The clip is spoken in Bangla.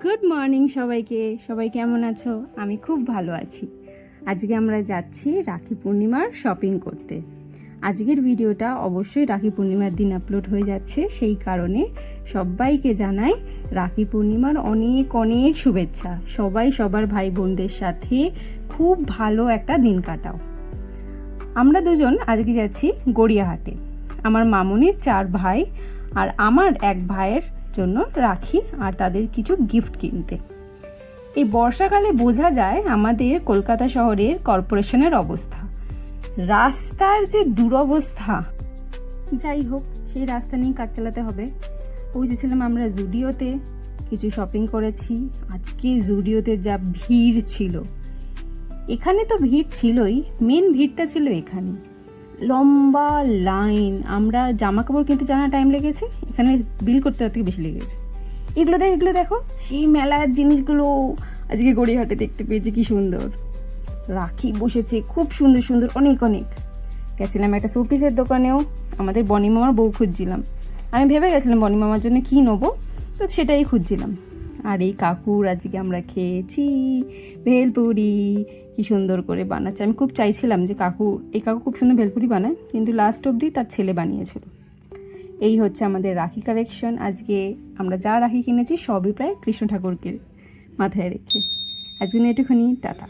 গুড মর্নিং সবাইকে। সবাই কেমন আছো? আমি খুব ভালো আছি। আজকে আমরা যাচ্ছি রাখি পূর্ণিমার শপিং করতে। আজকের ভিডিওটা অবশ্যই রাখি পূর্ণিমার দিন আপলোড হয়ে যাচ্ছে, সেই কারণে সবাইকে জানাই রাখি পূর্ণিমার অনেক অনেক শুভেচ্ছা। সবাই সবার ভাই বোনদের সাথে খুব ভালো একটা দিন কাটাও। আমরা দুজন আজকে যাচ্ছি গড়িয়াহাটে। আমার মামুনির 4 ভাই আর আমার এক ভাইয়ের জন্য রাখি আর তাদের কিছু গিফট কিনতে। এই বর্ষাকালে বোঝা যায় আমাদের কলকাতা শহরের কর্পোরেশনের অবস্থা, রাস্তার যে দুরবস্থা। যাই হোক, সেই রাস্তা নিয়ে কাজ চালাতে হবে। পৌঁছেছিলাম আমরা জুডিওতে, কিছু শপিং করেছি। আজকে জুডিওতে যা ভিড় ছিল, এখানে তো ভিড় ছিলই, মেন ভিড়টা ছিল এখানে, লম্বা লাইন। আমরা জামা কাপড় কিনতে জানা টাইম লেগেছে, এখানে বিল করতে থেকে বেশি লেগেছে। এগুলো দেখো সেই মেলার জিনিসগুলো আজকে গড়িয়াহাটে দেখতে পেয়েছি, কি সুন্দর রাখি বসেছে, খুব সুন্দর সুন্দর অনেক অনেক। গেছিলাম একটা শোপিসের দোকানেও, আমাদের বনি মামার বউ খুঁজছিলাম। আমি ভেবে গেছিলাম বনি মামার জন্য কী নেবো, তো সেটাই খুঁজছিলাম। আর এই কাকুর আজকে আমরা খেয়েছি ভেলপুরি, কি সুন্দর করে বানাচ্ছে। আমি খুব চাইছিলাম যে এই কাকু খুব সুন্দর ভেলপুরি বানায়, কিন্তু লাস্ট অবধি তার ছেলে বানিয়েছিল। এই হচ্ছে আমাদের রাখি কালেকশন। আজকে আমরা যা রাখি কিনেছি সবই প্রায় কৃষ্ণ ঠাকুরকে মাথায় রেখে। আজকে এটুখানি, টাটা।